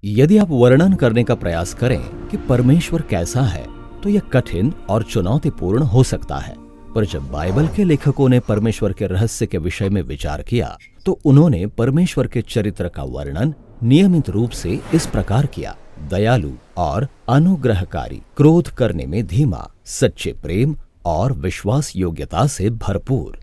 यदि आप वर्णन करने का प्रयास करें कि परमेश्वर कैसा है, तो यह कठिन और चुनौतीपूर्ण हो सकता है। पर जब बाइबल के लेखकों ने परमेश्वर के रहस्य के विषय में विचार किया, तो उन्होंने परमेश्वर के चरित्र का वर्णन नियमित रूप से इस प्रकार किया: दयालु और अनुग्रहकारी, क्रोध करने में धीमा, सच्चे प्रेम और विश्वास योग्यता से भरपूर।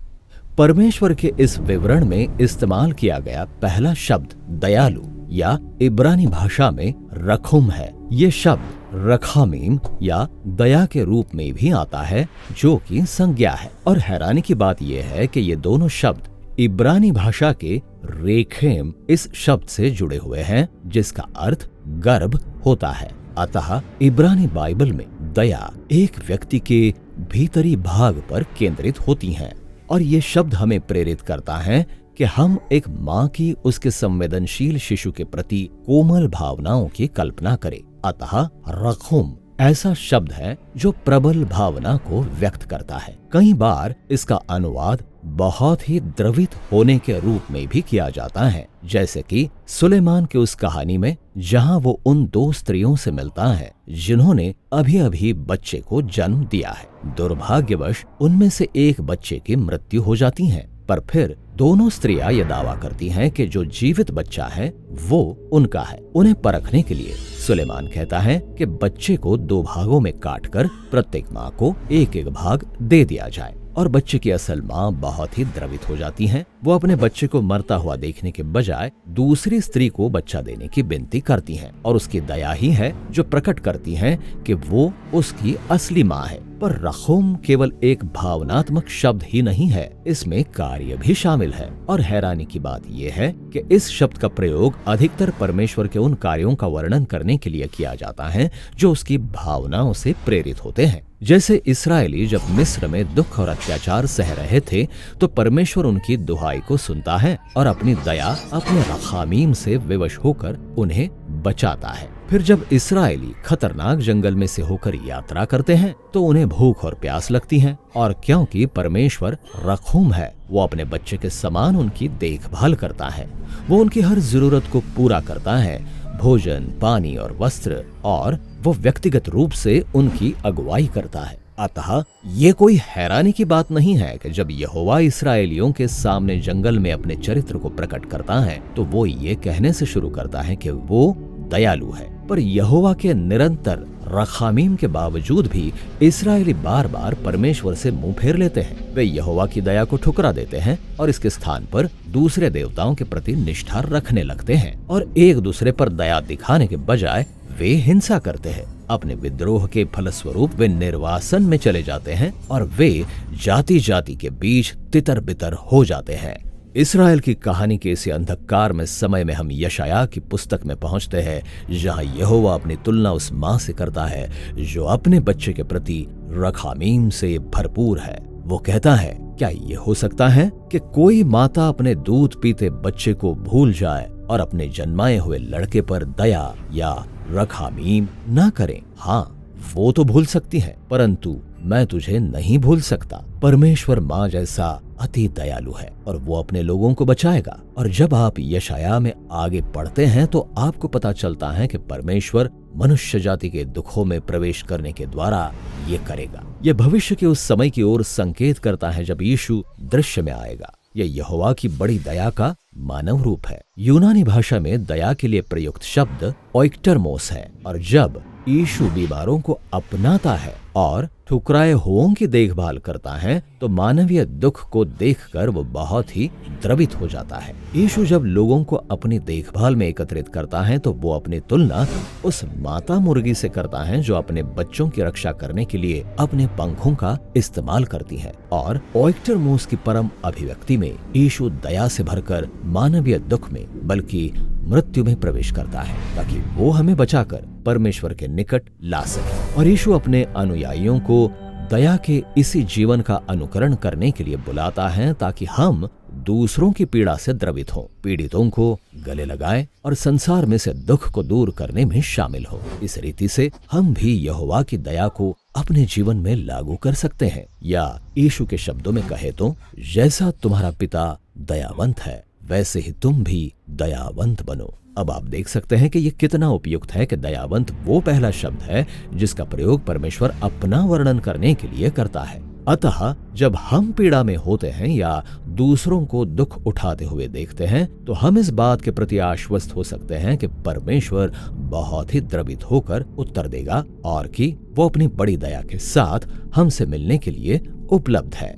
परमेश्वर के इस विवरण में इस्तेमाल किया गया पहला शब्द दयालु या इब्रानी भाषा में रखुम है। ये शब्द रखामीम या दया के रूप में भी आता है, जो कि संज्ञा है। और हैरानी की बात यह है कि ये दोनों शब्द इब्रानी भाषा के रेखेम इस शब्द से जुड़े हुए हैं, जिसका अर्थ गर्भ होता है। अतः इब्रानी बाइबल में दया एक व्यक्ति के भीतरी भाग पर केंद्रित होती है। और ये शब्द हमें प्रेरित करता है कि हम एक माँ की उसके संवेदनशील शिशु के प्रति कोमल भावनाओं की कल्पना करें। अतः रखुम ऐसा शब्द है जो प्रबल भावना को व्यक्त करता है। कई बार इसका अनुवाद बहुत ही द्रवित होने के रूप में भी किया जाता है, जैसे कि सुलेमान की उस कहानी में, जहां वो उन दो स्त्रियों से मिलता है जिन्होंने अभी अभी बच्चे को जन्म दिया है। दुर्भाग्यवश उनमें से एक बच्चे की मृत्यु हो जाती है, पर फिर दोनों स्त्रियां यह दावा करती हैं कि जो जीवित बच्चा है वो उनका है। उन्हें परखने के लिए सुलेमान कहता है कि बच्चे को दो भागों में काटकर प्रत्येक माँ को एक एक भाग दे दिया जाए। और बच्चे की असल माँ बहुत ही द्रवित हो जाती हैं। वो अपने बच्चे को मरता हुआ देखने के बजाय दूसरी स्त्री को बच्चा देने की विनती करती हैं, और उसकी दया ही है जो प्रकट करती है कि वो उसकी असली माँ है। पर रखुम केवल एक भावनात्मक शब्द ही नहीं है, इसमें कार्य भी शामिल है। और हैरानी की बात यह है कि इस शब्द का प्रयोग अधिकतर परमेश्वर के उन कार्यों का वर्णन करने के लिए किया जाता है जो उसकी भावनाओं से प्रेरित होते हैं। जैसे इस्राएली जब मिस्र में दुख और अत्याचार सह रहे थे, तो परमेश्वर उनकी दुहाई को सुनता है और अपनी दया, अपने रखामीम से विवश होकर उन्हें बचाता है। फिर जब इस्राएली खतरनाक जंगल में से होकर यात्रा करते हैं, तो उन्हें भूख और प्यास लगती है, और क्योंकि परमेश्वर रखूम है, वो अपने बच्चे के समान उनकी देखभाल करता है। वो उनकी हर जरूरत को पूरा करता है, भोजन, पानी और वस्त्र, और वो व्यक्तिगत रूप से उनकी अगुवाई करता है। अतः ये कोई हैरानी की बात नहीं है कि जब यहोवा इस्राएलियों के सामने जंगल में अपने चरित्र को प्रकट करता है, तो वो ये कहने से शुरू करता है कि वो दयालु है। पर यहोवा के निरंतर रखामीम के बावजूद भी इस्राएली बार बार परमेश्वर से मुंह फेर लेते हैं। वे यहोवा की दया को ठुकरा देते हैं और इसके स्थान पर दूसरे देवताओं के प्रति निष्ठा रखने लगते हैं, और एक दूसरे पर दया दिखाने के बजाय वे हिंसा करते हैं। अपने विद्रोह के फलस्वरूप वे निर्वासन में चले जाते हैं, और वे जाति जाति के बीच तितर बितर हो जाते हैं। इस्राएल की कहानी के इसी अंधकार में समय में हम यशायाह की पुस्तक में पहुंचते हैं, जहां यहोवा अपनी तुलना उस माँ से करता है जो अपने बच्चे के प्रति रखामीम से भरपूर है। वो कहता है, क्या ये हो सकता है कि कोई माता अपने दूध पीते बच्चे को भूल जाए और अपने जन्माए हुए लड़के पर दया या रखामीम ना करे? हाँ, वो तो भूल सकती है, परंतु मैं तुझे नहीं भूल सकता। परमेश्वर माँ जैसा अति दयालु है और वो अपने लोगों को बचाएगा। और जब आप यशायाह में आगे पढ़ते हैं, तो आपको पता चलता है कि परमेश्वर मनुष्य जाति के दुखों में प्रवेश करने के द्वारा ये करेगा। यह भविष्य के उस समय की ओर संकेत करता है जब यीशु दृश्य में आएगा। यह यहोवा की बड़ी दया का मानव रूप है। यूनानी भाषा में दया के लिए प्रयुक्त शब्द ओइक्टरमोस है, और जब यीशु बीमारों को अपनाता है और ठुकराए हुओं की देखभाल करता है, तो मानवीय दुख को देखकर वो बहुत ही द्रवित हो जाता है। यीशु जब लोगों को अपनी देखभाल में एकत्रित करता है, तो वो अपनी तुलना उस माता मुर्गी से करता है जो अपने बच्चों की रक्षा करने के लिए अपने पंखों का इस्तेमाल करती है। और ओइक्टरमोस की परम अभिव्यक्ति में यीशु दया से भरकर मानवीय दुख में, बल्कि मृत्यु में प्रवेश करता है, ताकि वो हमें बचाकर परमेश्वर के निकट ला सके। और यीशु अपने अनुयायियों को दया के इसी जीवन का अनुकरण करने के लिए बुलाता है, ताकि हम दूसरों की पीड़ा से द्रवित हों, पीड़ितों को गले लगाएं और संसार में से दुख को दूर करने में शामिल हो। इस रीति से हम भी यहोवा की दया को अपने जीवन में लागू कर सकते हैं। या यीशु के शब्दों में कहे तो, जैसा तुम्हारा पिता दयावंत है, वैसे ही तुम भी दयावंत बनो। अब आप देख सकते हैं कि ये कितना उपयुक्त है कि दयावंत वो पहला शब्द है जिसका प्रयोग परमेश्वर अपना वर्णन करने के लिए करता है। अतः जब हम पीड़ा में होते हैं या दूसरों को दुख उठाते हुए देखते हैं तो हम इस बात के प्रति आश्वस्त हो सकते हैं कि परमेश्वर बहुत ही द्रवित होकर उत्तर देगा और कि वो अपनी बड़ी दया के साथ हमसे मिलने के लिए उपलब्ध है।